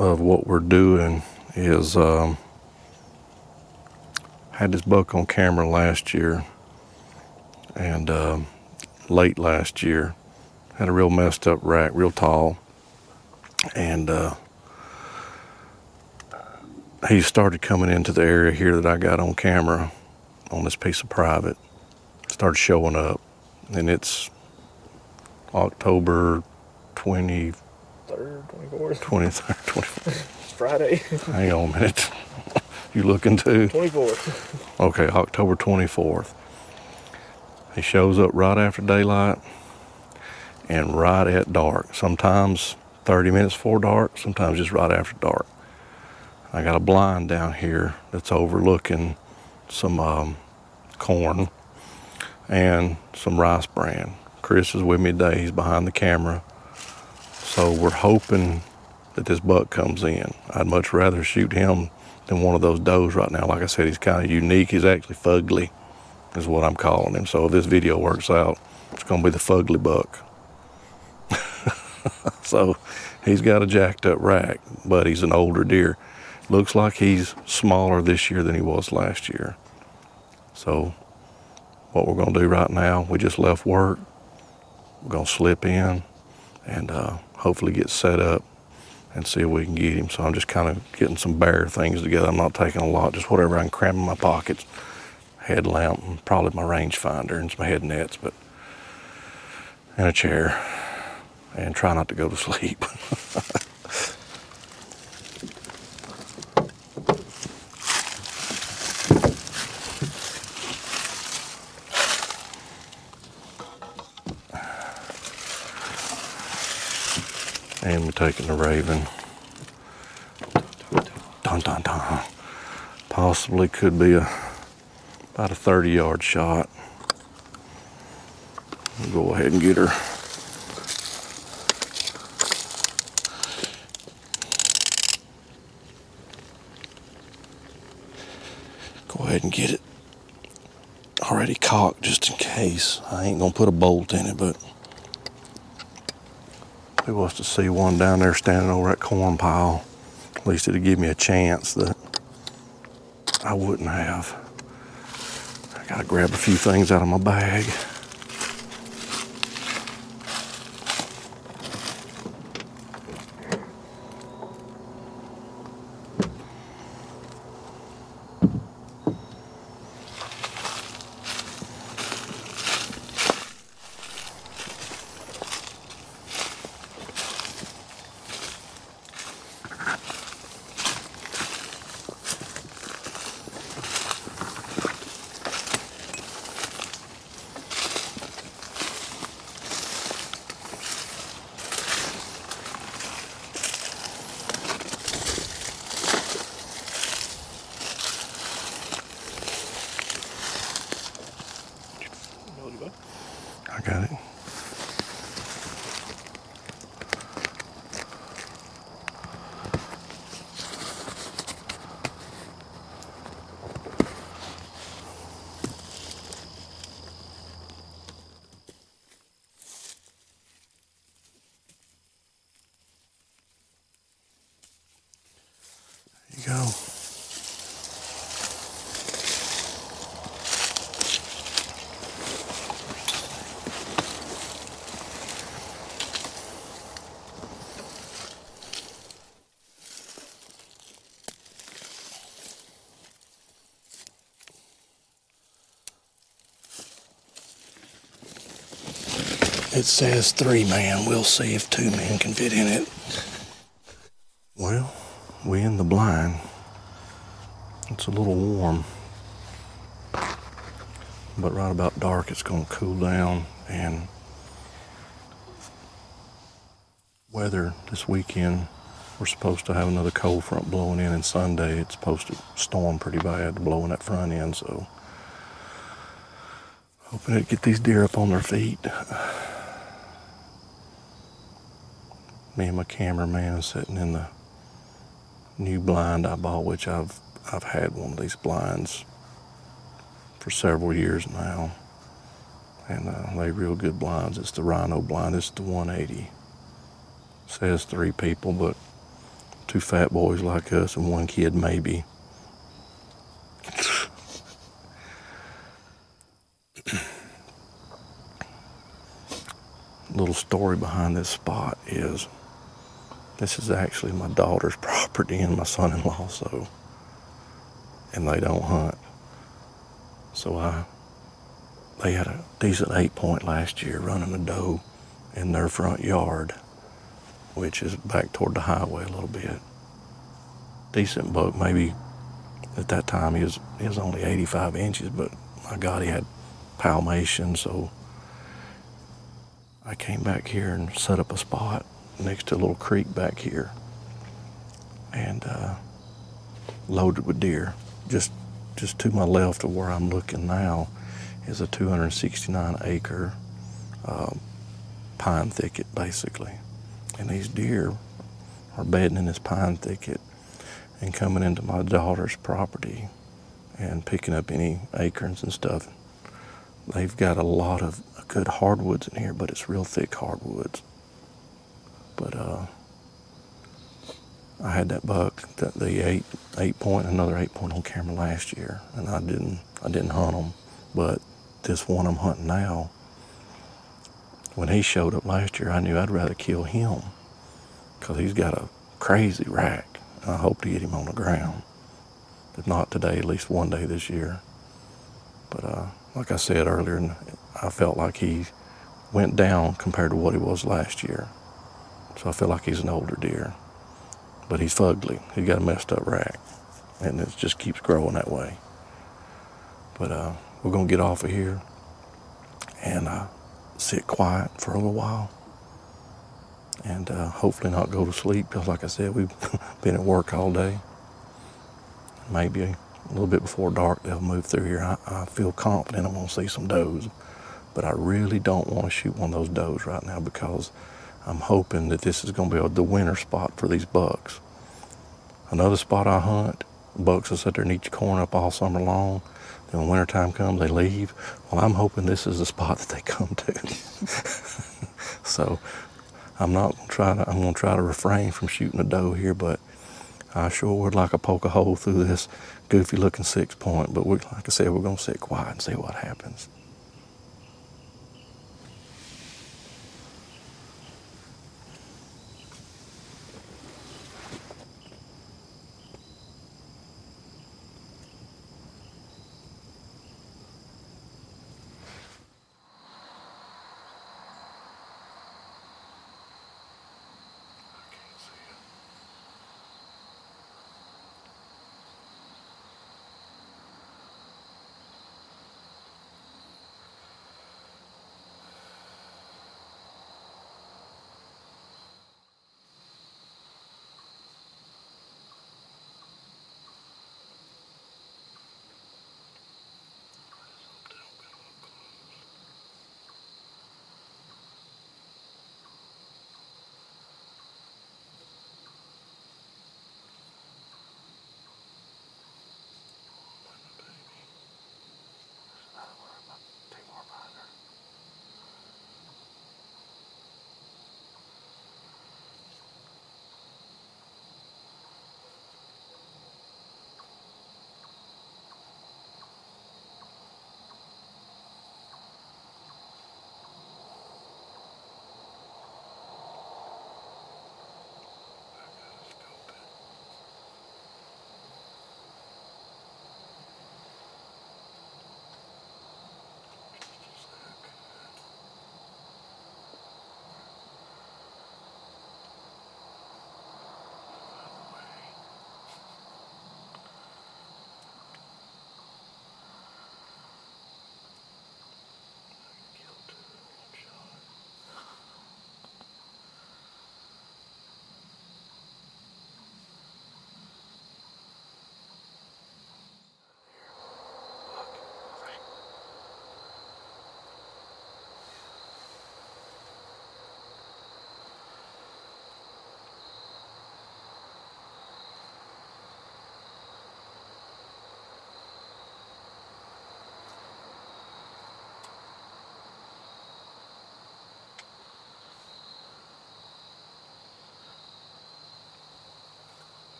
of what we're doing is had this buck on camera last year, and late last year had a real messed up rack, real tall, and he started coming into the area here that I got on camera on this piece of private, started showing up, and it's October 23rd, 24th. 23rd, 24th. It's Friday. Hang on a minute. You looking too? 24th. Okay, October 24th. He shows up right after daylight and right at dark. Sometimes 30 minutes before dark, sometimes just right after dark. I got a blind down here that's overlooking some corn and some rice bran. Chris is with me today. He's behind the camera. So we're hoping that this buck comes in. I'd much rather shoot him than one of those does right now. Like I said, he's kind of unique. He's actually Fugly is what I'm calling him. So if this video works out, it's going to be the Fugly buck. So he's got a jacked up rack, but he's an older deer. Looks like he's smaller this year than he was last year. So what we're going to do right now, we just left work. We're going to slip in and hopefully get set up and see if we can get him. So I'm just kind of getting some bare things together. I'm not taking a lot, just whatever I can cram in my pockets. Headlamp, and probably my rangefinder and some head nets, but and a chair, and try not to go to sleep. And we're taking the Ravin. Dun dun dun. Possibly could be about a 30-yard shot. We'll go ahead and get her. Go ahead and get it already cocked just in case. I ain't gonna put a bolt in it, but if it was to see one down there standing over that corn pile, at least it'd give me a chance that I wouldn't have. I gotta grab a few things out of my bag. I got it. There you go. It says 3 man. We'll see if 2 men can fit in it. Well, we in the blind. It's a little warm, but right about dark it's gonna cool down, and weather this weekend, we're supposed to have another cold front blowing in, and Sunday it's supposed to storm pretty bad, blowing that front end, so hoping to get these deer up on their feet. Me and my cameraman sitting in the new blind I bought, which I've had one of these blinds for several years now, and they're real good blinds. It's the Rhino blind. It's the 180. Says 3 people, but 2 fat boys like us and 1 kid maybe. Little story behind this spot is this is actually my daughter's property and my son-in-law, so, and they don't hunt. So they had a decent 8-point last year running a doe in their front yard, which is back toward the highway a little bit. Decent buck, maybe at that time he was only 85 inches, but my God, he had palmation. So I came back here and set up a spot next to a little creek back here and loaded with deer. Just to my left of where I'm looking now is a 269 acre pine thicket, basically. And these deer are bedding in this pine thicket and coming into my daughter's property and picking up any acorns and stuff. They've got a lot of good hardwoods in here, but it's real thick hardwoods. But I had that buck, the 8-point, another 8-point on camera last year, and I didn't hunt them. But this one I'm hunting now, when he showed up last year, I knew I'd rather kill him because he's got a crazy rack. I hope to get him on the ground. If not today, at least one day this year. But like I said earlier, I felt like he went down compared to what he was last year. So I feel like he's an older deer. But he's fugly. He's got a messed up rack. And it just keeps growing that way. But we're going to get off of here and sit quiet for a little while. And hopefully not go to sleep, because like I said, we've been at work all day. Maybe a little bit before dark they'll move through here. I feel confident I'm going to see some does, but I really don't want to shoot one of those does right now because I'm hoping that this is going to be the winter spot for these bucks. Another spot I hunt, bucks will sit there and eat your corn up all summer long. Then when wintertime comes, they leave. Well, I'm hoping this is the spot that they come to. So I'm going to try to refrain from shooting a doe here, but I sure would like to poke a hole through this goofy looking 6-point, but like I said, we're going to sit quiet and see what happens.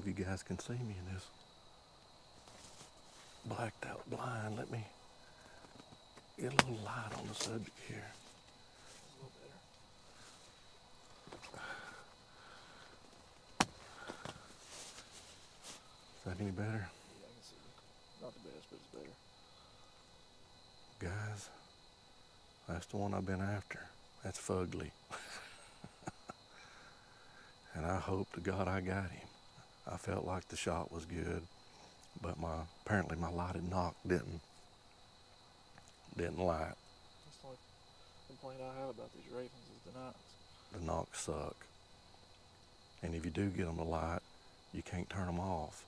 if you guys can see me in this blacked out blind. Let me get a little light on the subject here. A little better. Is that any better? Yeah, I can see you. Not the best, but it's better. Guys, that's the one I've been after. That's Fugly. And I hope to God I got him. I felt like the shot was good, but apparently my lighted knock didn't light. That's the only complaint I have about these Ravens is the knocks. The knocks suck. And if you do get them to light, you can't turn them off.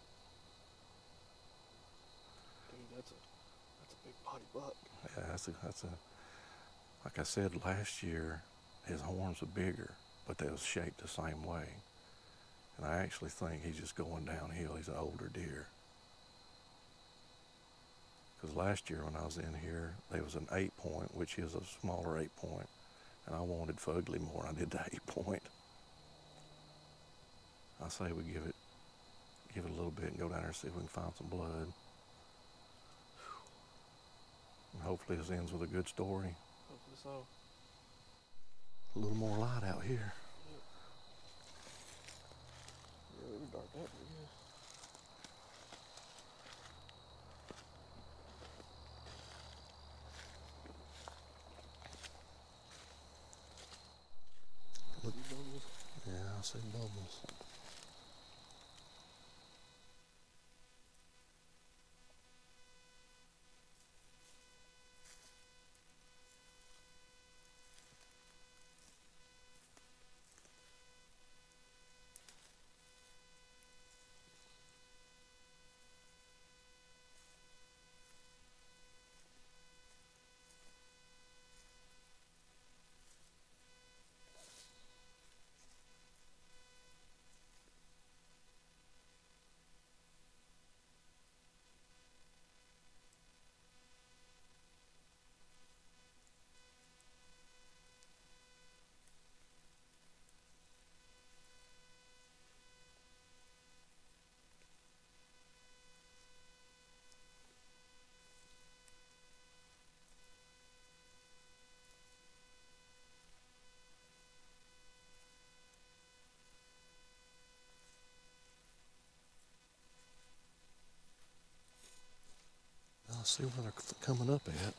Dude, that's a big body buck. Yeah, that's a, like I said last year, his horns were bigger, but they was shaped the same way. And I actually think he's just going downhill. He's an older deer. Because last year when I was in here, there was an 8-point, which is a smaller 8-point, and I wanted Fugly more. I did the 8-point. I say we give it a little bit and go down there and see if we can find some blood. And hopefully this ends with a good story. Hopefully so. A little more light out here. Yeah, we dark that pretty good. Look. See bubbles? Yeah, I see bubbles. I'll see where they're coming up at.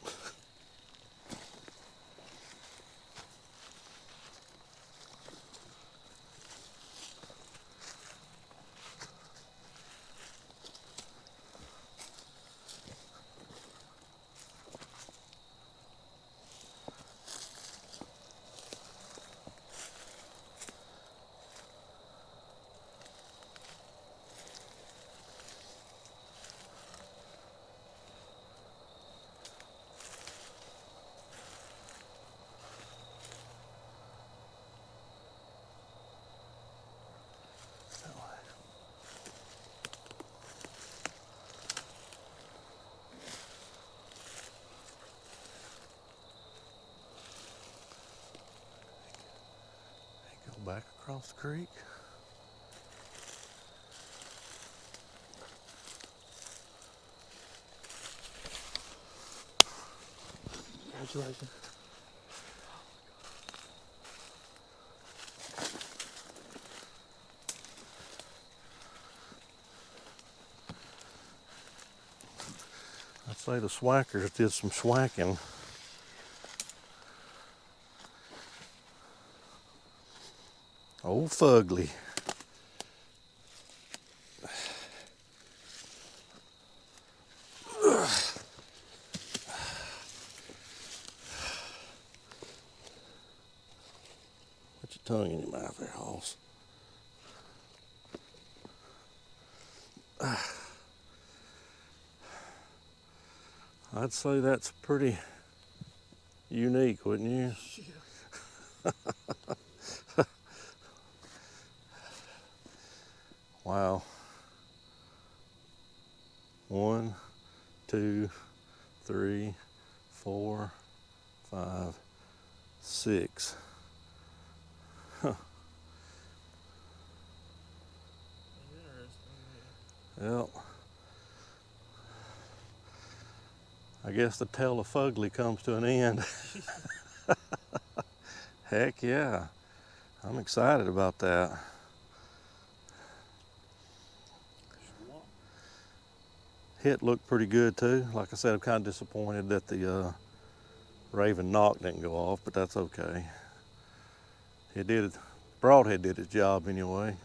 Go back across the creek. Congratulations. I'd say the swackers did some swacking. Old Fugly. Put your tongue in your mouth there, Hoss. I'd say that's pretty unique, wouldn't you? Yeah. Wow. 1, 2, 3, 4, 5, 6. Huh. Interesting. Well, I guess the tale of Fugly comes to an end. Heck yeah, I'm excited about that. Hit looked pretty good too. Like I said, I'm kind of disappointed that the Ravin R10 didn't go off, but that's okay. It did. Broadhead did its job anyway.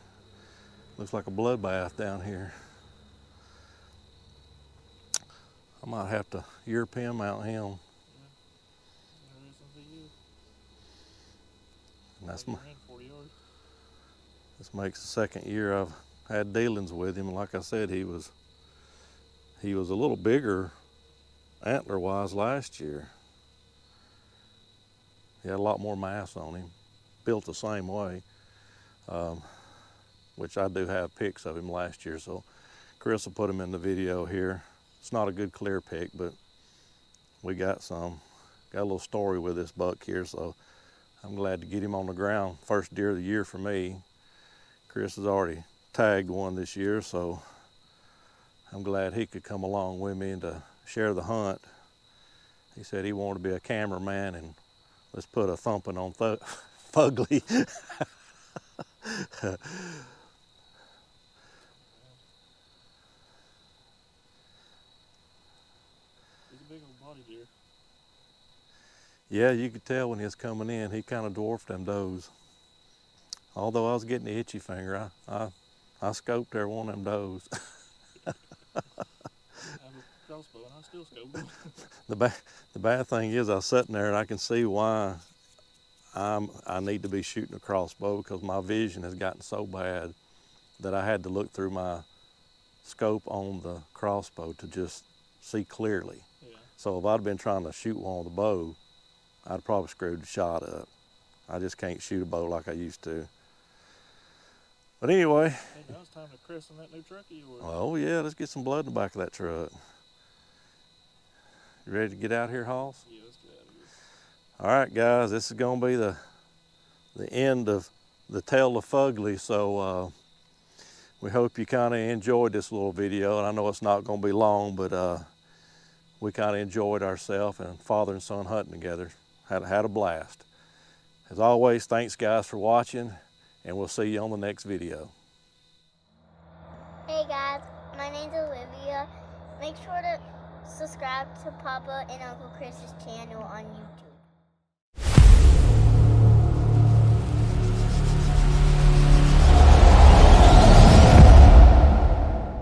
Looks like a bloodbath down here. I might have to European mount him. And that's this makes the second year I've had dealings with him. And like I said, he was a little bigger antler-wise last year. He had a lot more mass on him, built the same way, which I do have pics of him last year. So Chris will put him in the video here. It's not a good clear pic, but we got some. Got a little story with this buck here, so I'm glad to get him on the ground. First deer of the year for me. Chris has already tagged one this year, so I'm glad he could come along with me and to share the hunt. He said he wanted to be a cameraman, and let's put a thumping on Fugly. He's a big old body deer. Yeah, you could tell when he was coming in, he kind of dwarfed them does. Although I was getting the itchy finger, I scoped every one of them does. I have a crossbow and I still scope them. The bad thing is I was sitting there and I can see why I need to be shooting a crossbow, because my vision has gotten so bad that I had to look through my scope on the crossbow to just see clearly. Yeah. So if I'd been trying to shoot one with a bow, I'd probably screwed the shot up. I just can't shoot a bow like I used to. But anyway. Hey, now it's time to christen that new truck of yours. Oh yeah, let's get some blood in the back of that truck. You ready to get out here, Hoss? Yeah, let's get out of here. All right, guys, this is gonna be the end of the tale of Fugly. So we hope you kind of enjoyed this little video. And I know it's not gonna be long, but we kind of enjoyed ourselves and father and son hunting together. Had a blast. As always, thanks guys for watching, and we'll see you on the next video. Hey guys, my name's Olivia. Make sure to subscribe to Papa and Uncle Chris's channel on YouTube.